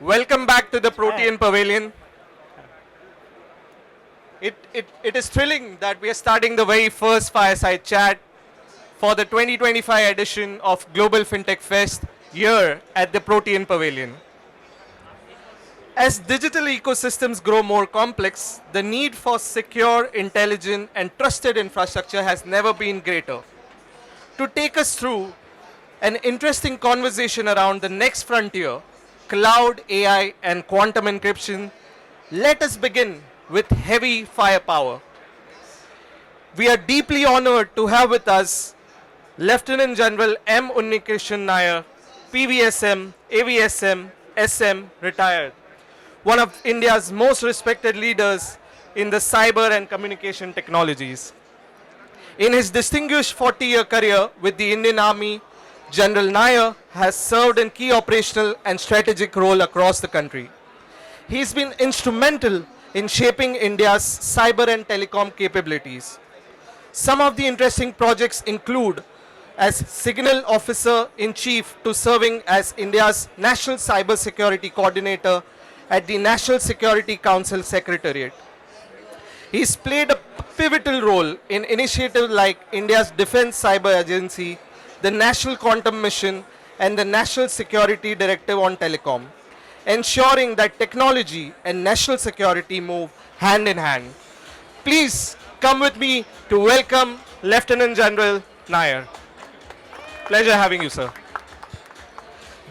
Welcome back to the Protean Pavilion. It is thrilling that we are starting the very first Fireside chat for the 2025 edition of Global FinTech Fest here at the Protean Pavilion. As digital ecosystems grow more complex, the need for secure, intelligent, and trusted infrastructure has never been greater. To take us through an interesting conversation around the next frontier, cloud, AI, and quantum encryption, let us begin with heavy firepower. We are deeply honored to have with us Lieutenant General M. Unnikrishnan Nair, PVSM, AVSM, SM, retired, one of India's most respected leaders in the cyber and communication technologies. In his distinguished 40-year career with the Indian Army, General Nair has served in key operational and strategic roles across the country. He's been instrumental in shaping India's cyber and telecom capabilities. Some of the interesting projects include as Signal Officer in Chief to serving as India's National Cybersecurity Coordinator at the National Security Council Secretariat. He's played a pivotal role in initiatives like India's Defense Cyber Agency, the National Quantum Mission, and the National Security Directive on Telecom, ensuring that technology and national security move hand in hand. Please come with me to welcome Lieutenant General Nair. Pleasure having you, sir.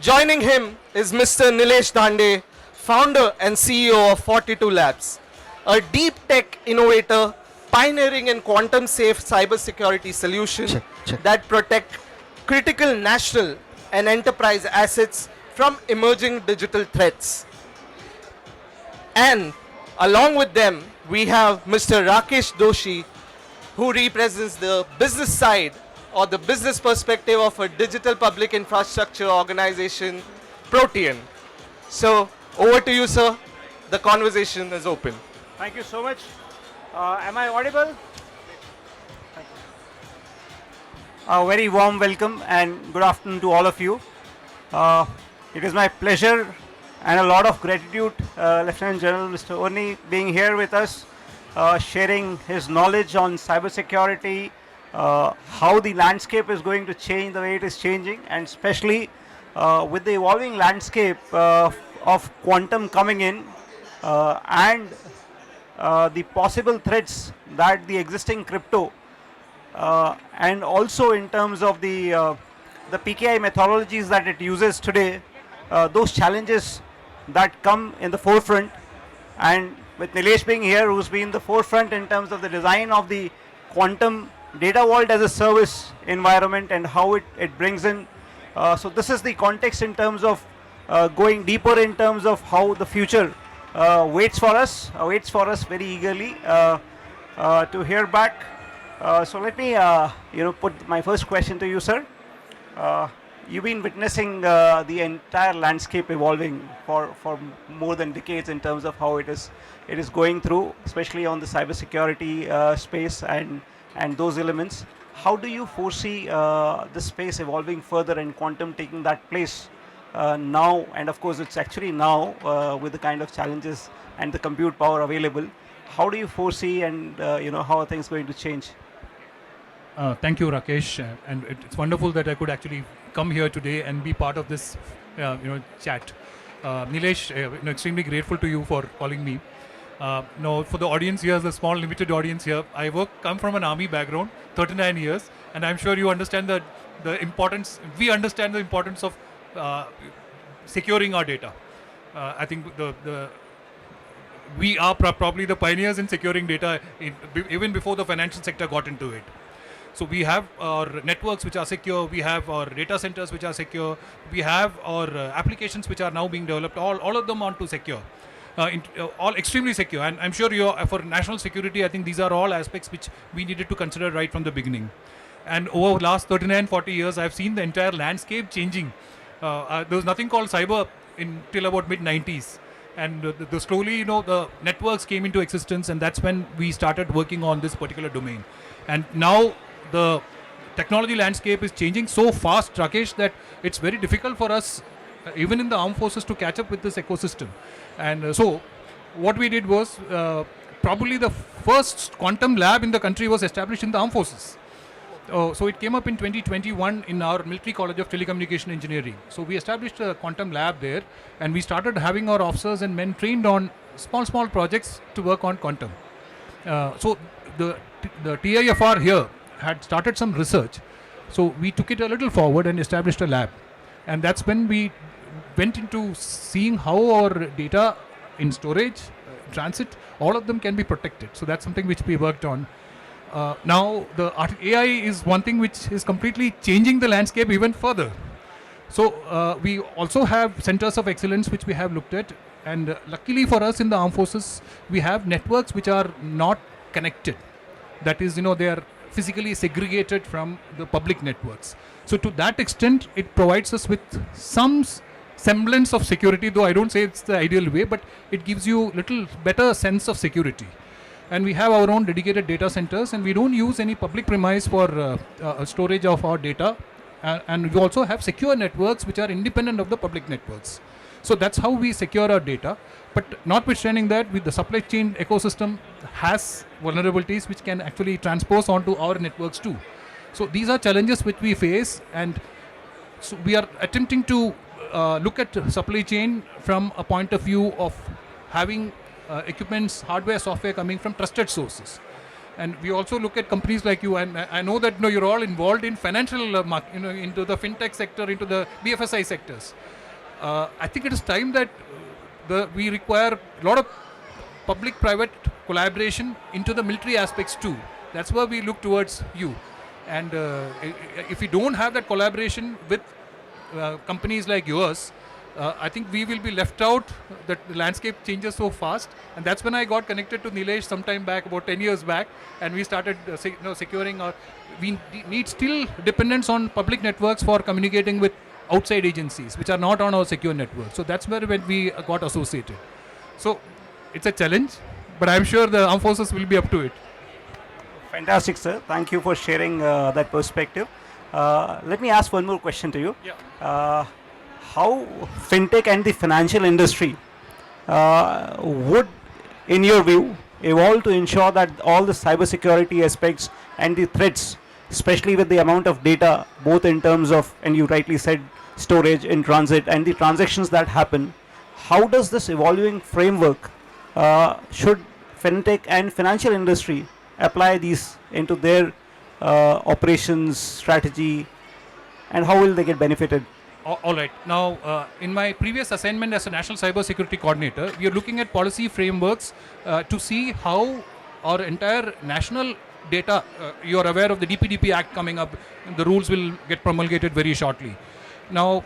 Joining him is Mr. Nilesh Dande, founder and CEO of Fortytwo Labs, a deep tech innovator pioneering in quantum safe cybersecurity solutions that protect critical national and enterprise assets from emerging digital threats. And along with them, we have Mr. Rakesh Dosi, who represents the business side or the business perspective of a digital public infrastructure organization, Protean. So over to you, sir. The conversation is open. Thank you so much. Am I audible? A very warm welcome and good afternoon to all of you. It is my pleasure and a lot of gratitude, Lieutenant General Mr. Oni being here with us, sharing his knowledge on cybersecurity, how the landscape is going to change the way it is changing, and especially with the evolving landscape of quantum coming in and the possible threats that the existing crypto and also in terms of the PKI methodologies that it uses today, those challenges that come in the forefront, and with Nilesh being here, who's been the forefront in terms of the design of the quantum data vault as a service environment and how it brings in. So this is the context in terms of going deeper in terms of how the future waits for us very eagerly to hear back. So let me put my first question to you, sir. You've been witnessing the entire landscape evolving for more than decades in terms of how it is going through, especially on the cybersecurity space and those elements. How do you foresee the space evolving further and quantum taking that place now? And of course, it's actually now with the kind of challenges and the compute power available. How do you foresee and how are things going to change? Thank you, Rakesh, and it's wonderful that I could actually come here today and be part of this, chat. Nilesh, extremely grateful to you for calling me. For the audience here, the small limited audience here, I come from an army background, 39 years, and I'm sure you understand the importance. We understand the importance of securing our data. I think we are probably the pioneers in securing data even before the financial sector got into it. So we have our networks which are secure, we have our data centers which are secure, we have our applications which are now being developed, all of them onto secure, all extremely secure. And I'm sure for national security, I think these are all aspects which we needed to consider right from the beginning. And over the last 39, 40 years, I've seen the entire landscape changing. There was nothing called cyber till about mid-90s. And slowly, the networks came into existence, and that's when we started working on this particular domain. And now the technology landscape is changing so fast, Rakesh, that it's very difficult for us, even in the armed forces, to catch up with this ecosystem. And so, what we did was probably the first quantum lab in the country was established in the armed forces. So it came up in 2021 in our Military College of Telecommunication Engineering. So we established a quantum lab there, and we started having our officers and men trained on small projects to work on quantum. So the TIFR here had started some research. So we took it a little forward and established a lab. And that's when we went into seeing how our data in storage, transit, all of them can be protected. So that's something which we worked on. Now the AI is one thing which is completely changing the landscape even further. So we also have centers of excellence which we have looked at, and luckily for us in the armed forces, we have networks which are not connected. That is, they are physically segregated from the public networks. So to that extent, it provides us with some semblance of security, though I don't say it's the ideal way, but it gives you little better sense of security. And we have our own dedicated data centers, and we don't use any public premise for storage of our data. And we also have secure networks which are independent of the public networks. So that's how we secure our data. But notwithstanding that, with the supply chain ecosystem has vulnerabilities which can actually transpose onto our networks too. So these are challenges which we face, and so we are attempting to look at supply chain from a point of view of having equipments, hardware, software coming from trusted sources. And we also look at companies like you, and I know that you're all involved in financial, into the fintech sector, into the BFSI sectors. I think it is time that we require a lot of public-private collaboration into the military aspects too. That's where we look towards you. And if we don't have that collaboration with companies like yours, I think we will be left out. The landscape changes so fast, and that's when I got connected to Nilesh sometime back, about 10 years back, and we started securing our. We need still dependence on public networks for communicating with outside agencies, which are not on our secure network. So that's where when we got associated. So it's a challenge, but I'm sure the armed forces will be up to it. Fantastic, sir. Thank you for sharing that perspective. Let me ask one more question to you. Yeah. How fintech and the financial industry would, in your view, evolve to ensure that all the cybersecurity aspects and the threats, especially with the amount of data, both in terms of, and you rightly said, storage in transit and the transactions that happen, how does this evolving framework should fintech and financial industry apply these into their operations strategy, and how will they get benefited? All right. Now, in my previous assignment as a National Cybersecurity Coordinator, we are looking at policy frameworks to see how our entire national data, you are aware of the DPDP Act coming up, the rules will get promulgated very shortly. Now,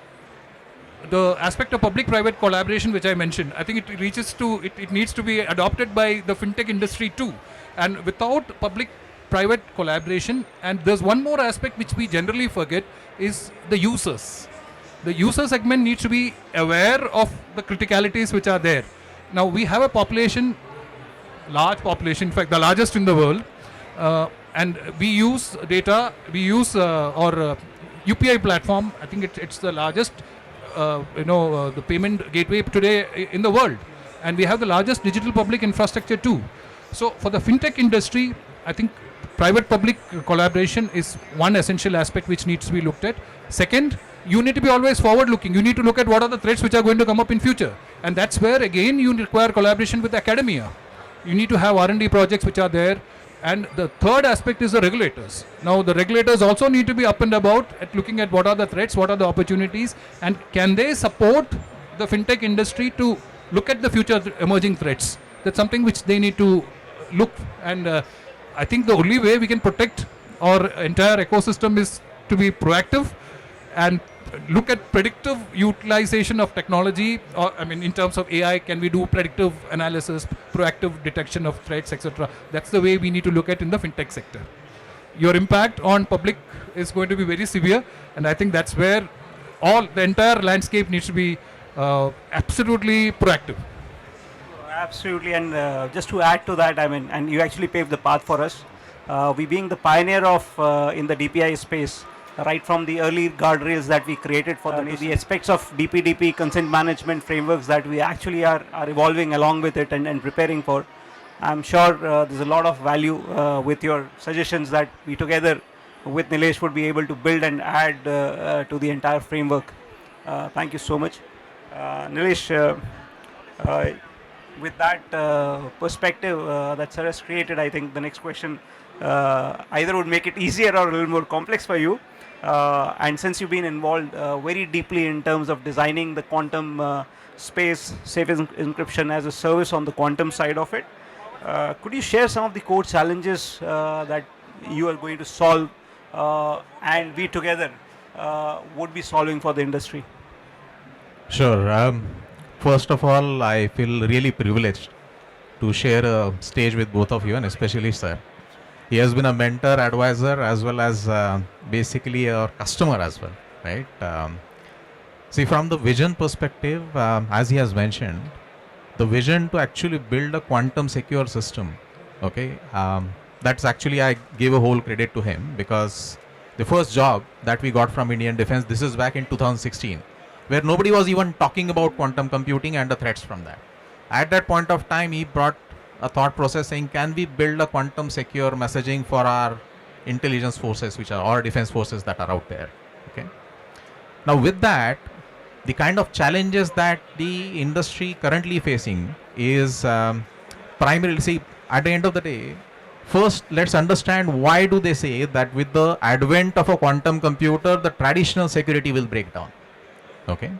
the aspect of public-private collaboration which I mentioned, I think it reaches to, it needs to be adopted by the fintech industry too. And without public-private collaboration, and there's one more aspect which we generally forget, is the users. The user segment needs to be aware of the criticalities which are there. Now we have a population, large population, in fact the largest in the world, and we use data, we use our UPI platform. I think it's the largest, the payment gateway today in the world, and we have the largest digital public infrastructure too. So for the fintech industry, I think private-public collaboration is one essential aspect which needs to be looked at. Second, you need to be always forward-looking. You need to look at what are the threats which are going to come up in future, and that's where again you require collaboration with academia. You need to have R&D projects which are there, and the third aspect is the regulators. Now the regulators also need to be up and about at looking at what are the threats, what are the opportunities, and can they support the fintech industry to look at the future emerging threats. That's something which they need to look, and I think the only way we can protect our entire ecosystem is to be proactive and look at predictive utilization of technology, or in terms of AI, can we do predictive analysis, proactive detection of threats, etc. That's the way we need to look at in the fintech sector. Your impact on public is going to be very severe, and I think that's where the entire landscape needs to be absolutely proactive. Absolutely, and just to add to that, and you actually paved the path for us. We being the pioneer of in the DPI space, right from the early guardrails that we created for the aspects of DPDP consent management frameworks that we actually are evolving along with it and preparing for. I'm sure there's a lot of value with your suggestions that we together with Nilesh would be able to build and add to the entire framework. Thank you so much. Nilesh, with that perspective that Sir has created, I think the next question either would make it easier or a little more complex for you. And since you've been involved very deeply in terms of designing the quantum space, safe encryption as a service on the quantum side of it, could you share some of the core challenges that you are going to solve and we together would be solving for the industry? Sure. First of all, I feel really privileged to share a stage with both of you, and especially Sir. He has been a mentor, advisor, as well as basically a customer as well, right? See, from the vision perspective, as he has mentioned, the vision to actually build a quantum secure system, okay, that's actually, I give a whole credit to him, because the first job that we got from Indian Defense, this is back in 2016, where nobody was even talking about quantum computing and the threats from that. At that point of time, he brought a thought process saying, can we build a quantum secure messaging for our intelligence forces, which are our defense forces that are out there, okay? Now with that, the kind of challenges that the industry currently facing is primarily, see, at the end of the day, first let's understand why do they say that with the advent of a quantum computer, the traditional security will break down, okay?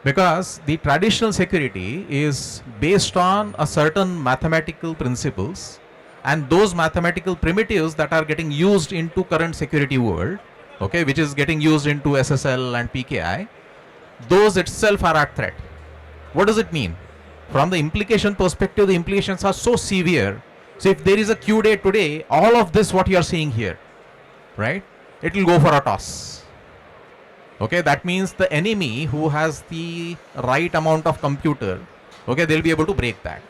Because the traditional security is based on a certain mathematical principles, and those mathematical primitives that are getting used into current security world, okay, which is getting used into SSL and PKI, those itself are at threat. What does it mean? From the implication perspective, the implications are so severe. So if there is a Q day today, all of this what you are seeing here, right, it will go for a toss. Okay, that means the enemy who has the right amount of computer, okay, they'll be able to break that.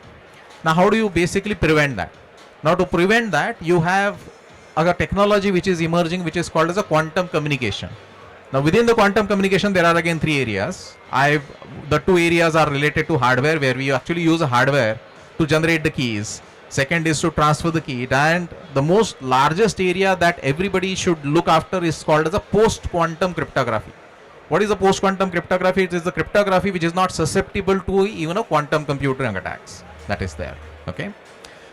Now how do you basically prevent that? Now to prevent that, you have a technology which is emerging, which is called as a quantum communication. Now within the quantum communication, there are again three areas. The two areas are related to hardware, where we actually use a hardware to generate the keys. Second is to transfer the key, and the most largest area that everybody should look after is called as a post-quantum cryptography. What is a post-quantum cryptography? It is the cryptography which is not susceptible to even a quantum computing attacks that is there, okay?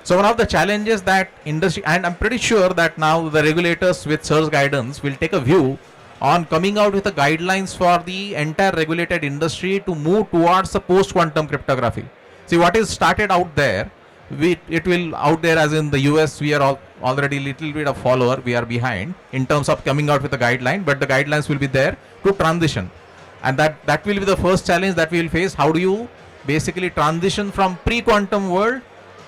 So one of the challenges that industry, and I'm pretty sure that now the regulators with Sir's guidance will take a view on coming out with the guidelines for the entire regulated industry to move towards the post-quantum cryptography. See, what is started out there, it will out there, as in the US, we are already little bit of follower, we are behind in terms of coming out with a guideline, but the guidelines will be there to transition. And that will be the first challenge that we will face. How do you basically transition from pre-quantum world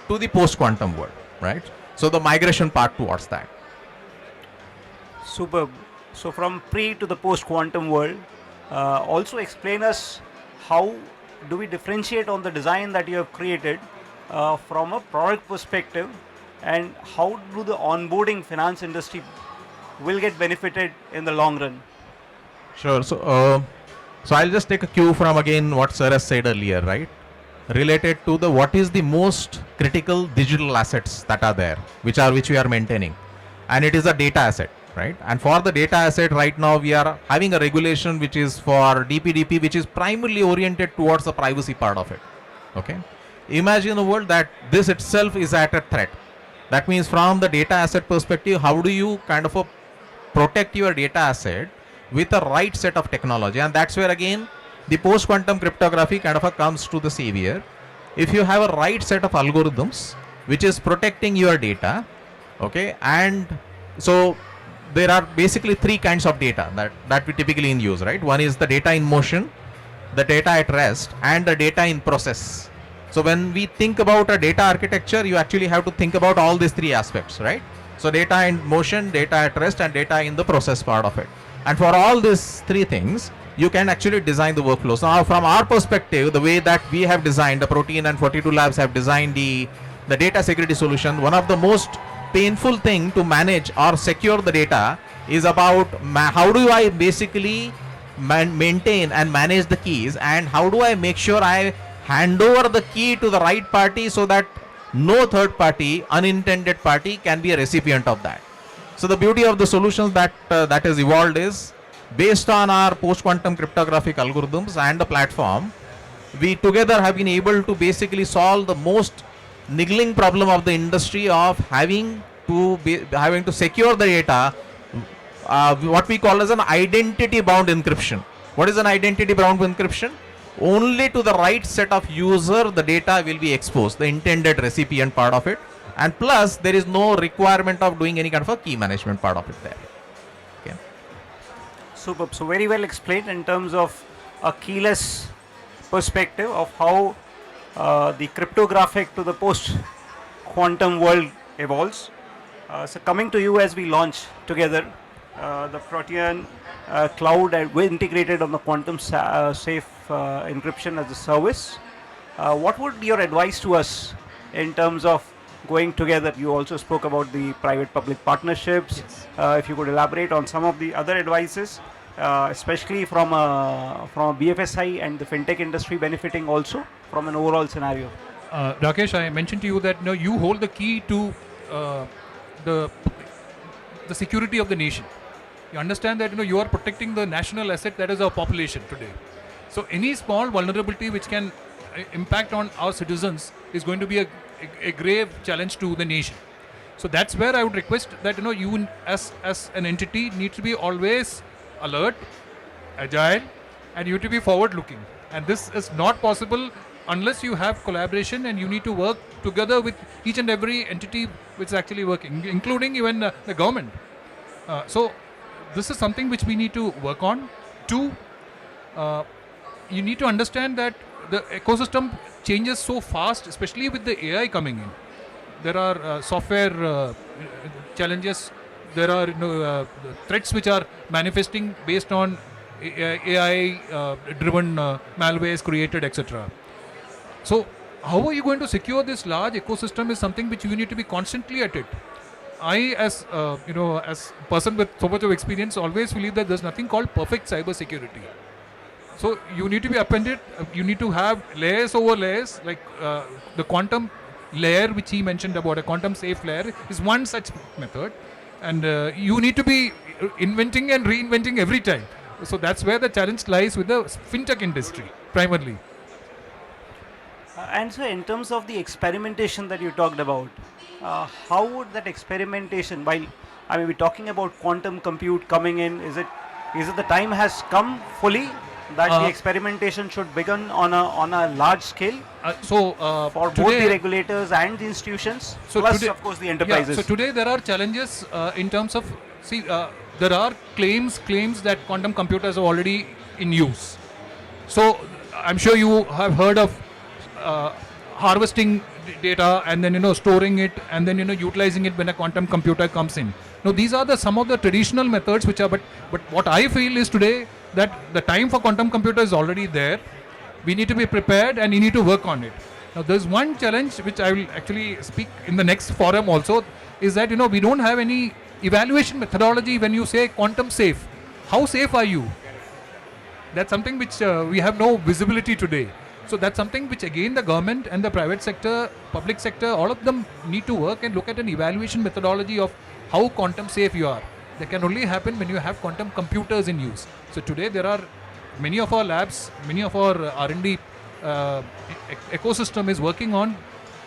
to the post-quantum world, right? So the migration part towards that. Superb. So from pre to the post-quantum world, also explain us how do we differentiate on the design that you have created from a product perspective, and how do the onboarding finance industry will get benefited in the long run? Sure. So I'll just take a cue from again what Sir has said earlier, right? Related to the what is the most critical digital assets that are there, which we are maintaining, and it is a data asset, right? And for the data asset right now, we are having a regulation which is for DPDP, which is primarily oriented towards the privacy part of it, okay? Imagine a world that this itself is at a threat. That means from the data asset perspective, how do you kind of protect your data asset with the right set of technology? And that's where again the post-quantum cryptography kind of comes to the savior. If you have a right set of algorithms which is protecting your data, okay, and so there are basically three kinds of data that we typically use, right? One is the data in motion, the data at rest, and the data in process. So when we think about a data architecture, you actually have to think about all these three aspects, right? So data in motion, data at rest, and data in the process part of it. And for all these three things, you can actually design the workflow. So now from our perspective, the way that we have designed, the Protean and Fortytwo Labs have designed the data security solution, one of the most painful thing to manage or secure the data is about how do I basically maintain and manage the keys, and how do I make sure I hand over the key to the right party so that no third party, unintended party, can be a recipient of that. So the beauty of the solutions that that has evolved is based on our post-quantum cryptographic algorithms and the platform, we together have been able to basically solve the most niggling problem of the industry of having to secure the data, what we call as an identity bound encryption. What is an identity bound encryption? Only to the right set of user the data will be exposed, the intended recipient part of it, and plus there is no requirement of doing any kind of a key management part of it there. Okay. Superb. So very well explained in terms of a keyless perspective of how the cryptographic to the post-quantum world evolves. So coming to you as we launch together the Protean cloud and we integrated on the quantum safe encryption as a service. What would your advice to us in terms of going together? You also spoke about the private-public partnerships. Yes. If you could elaborate on some of the other advices, especially from a BFSI and the FinTech industry benefiting also from an overall scenario. Rakesh, I mentioned to you that you hold the key to the security of the nation. You understand that you are protecting the national asset that is our population today. So any small vulnerability which can impact on our citizens is going to be a grave challenge to the nation. So that's where I would request that you as an entity need to be always alert, agile, and you to be forward looking. And this is not possible unless you have collaboration and you need to work together with each and every entity which is actually working, including even the government. So this is something which we need to work on. Two, you need to understand that the ecosystem changes so fast, especially with the AI coming in. There are software challenges. There are threats which are manifesting based on AI-driven malwares created, etc. So, how are you going to secure this large ecosystem is something which you need to be constantly at it. I, as as person with so much of experience, always believe that there's nothing called perfect cybersecurity. So you need to be appended. You need to have layers over layers, like the quantum layer, which he mentioned about a quantum safe layer, is one such method, and you need to be inventing and reinventing every time. So that's where the challenge lies with the fintech industry primarily. And so in terms of the experimentation that you talked about, how would that experimentation, while we're talking about quantum compute coming in, is it the time has come fully that the experimentation should begin on a large scale for both the regulators and the institutions, plus today, of course the enterprises? So today there are challenges in terms of, there are claims that quantum computers are already in use. So I'm sure you have heard of harvesting data and then storing it and then utilizing it when a quantum computer comes in. Now these are some of the traditional methods which are, but what I feel is today that the time for quantum computer is already there. We need to be prepared and you need to work on it. Now there's one challenge which I will actually speak in the next forum also, is that we don't have any evaluation methodology when you say quantum safe. How safe are you? That's something which we have no visibility today. So that's something which again the government and the private sector, public sector, all of them need to work and look at an evaluation methodology of how quantum safe you are. That can only happen when you have quantum computers in use. So today there are many of our labs, many of our R&D ecosystem is working on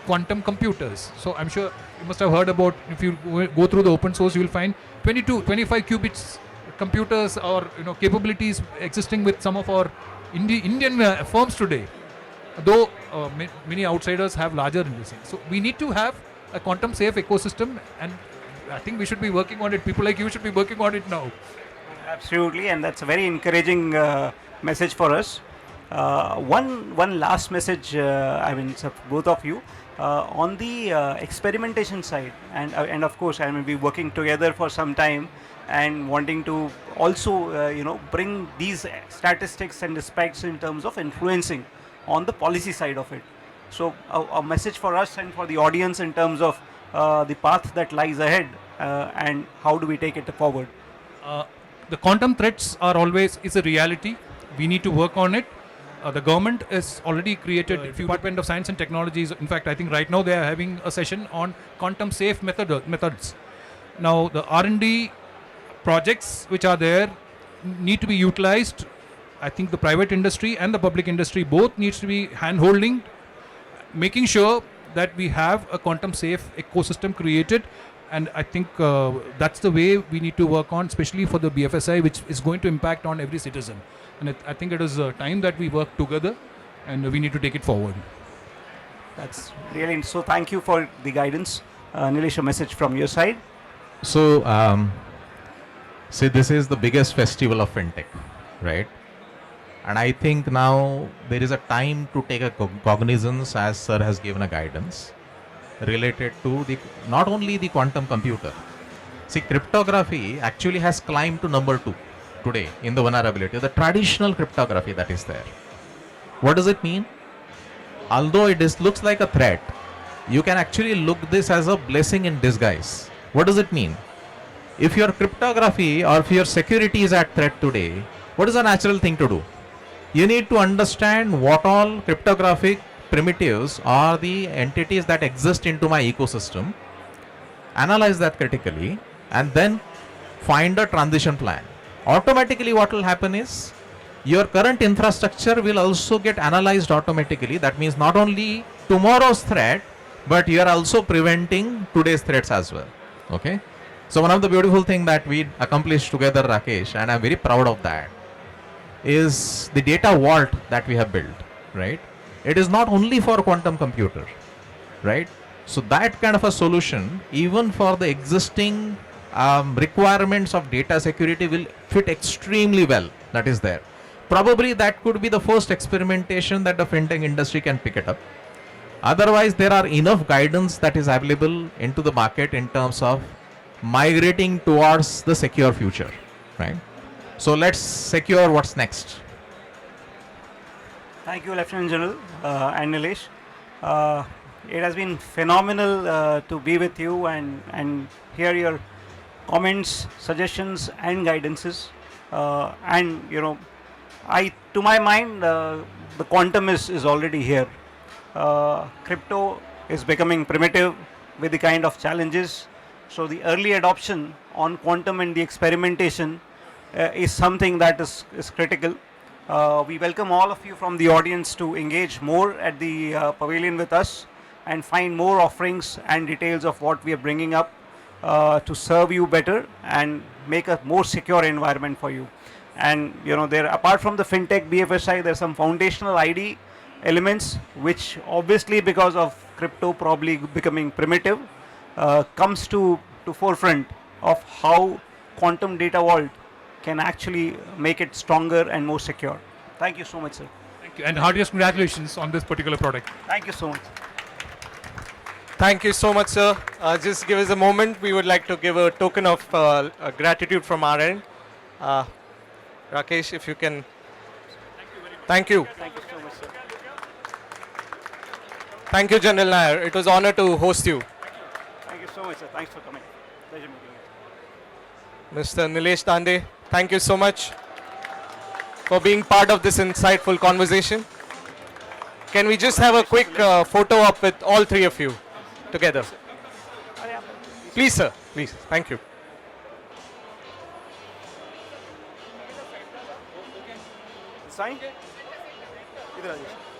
quantum computers. So I'm sure you must have heard about, if you go through the open source, you will find 25 qubits computers or capabilities existing with some of our Indian firms today. Though many outsiders have larger industries. So we need to have a quantum safe ecosystem, and I think we should be working on it. People like you should be working on it now. Absolutely, and that's a very encouraging message for us. One last message, so both of you, on the experimentation side, and of course, we're working together for some time and wanting to also, bring these statistics and aspects in terms of influencing on the policy side of it. So a message for us and for the audience in terms of the path that lies ahead, and how do we take it forward? The quantum threats are always is a reality. We need to work on it. The government has already created Department of Science and Technologies. In fact, I think right now they are having a session on quantum safe methods. Now the R&D projects which are there need to be utilized. I think the private industry and the public industry both needs to be hand-holding, making sure that we have a quantum safe ecosystem created. And I think that's the way we need to work on, especially for the BFSI, which is going to impact on every citizen. And I think it is time that we work together, and we need to take it forward. That's really so. Thank you for the guidance. Nilesh, a message from your side. So, see, this is the biggest festival of fintech, right? And I think now there is a time to take a cognizance, as sir has given a guidance, related to the not only the quantum computer. See, cryptography actually has climbed to number 2 today in the vulnerability, the traditional cryptography that is there. What does it mean? Although looks like a threat, you can actually look this as a blessing in disguise. What does it mean? If your cryptography or if your security is at threat today, what is a natural thing to do? You need to understand what all cryptographic primitives are the entities that exist into my ecosystem, analyze that critically, and then find a transition plan. Automatically what will happen is your current infrastructure will also get analyzed automatically. That means not only tomorrow's threat, but you are also preventing today's threats as well. Okay. So one of the beautiful things that we accomplished together, Rakesh, and I'm very proud of that, is the data vault that we have built, right? It is not only for quantum computer, right? So that kind of a solution, even for the existing requirements of data security, will fit extremely well. That is there. Probably that could be the first experimentation that the fintech industry can pick it up. Otherwise, there are enough guidance that is available into the market in terms of migrating towards the secure future, right? So let's secure what's next. Thank you, Lieutenant General and Nilesh. It has been phenomenal to be with you and hear your comments, suggestions, and guidances. And you know, to my mind, the quantum is already here. Crypto is becoming primitive with the kind of challenges. So the early adoption on quantum and the experimentation is something that is critical. We welcome all of you from the audience to engage more at the pavilion with us and find more offerings and details of what we are bringing up to serve you better and make a more secure environment for you. And you know, there apart from the FinTech BFSI, there are some foundational ID elements which obviously because of crypto probably becoming primitive comes to forefront of how quantum data vault can actually make it stronger and more secure. Thank you so much, sir. Thank you, and heartiest congratulations on this particular product. Thank you so much. Thank you so much, sir. Just give us a moment. We would like to give a token of gratitude from our end. Rakesh, if you can. Thank you. Thank you so much, sir. Thank you, General Nair. It was an honor to host you. Thank you so much, sir. Thanks for coming. Pleasure meeting you. Mr. Nilesh Dande, thank you so much for being part of this insightful conversation. Can we just have a quick photo up with all three of you together? Please, sir. Please. Thank you. Sign? Idhar aa jaओ.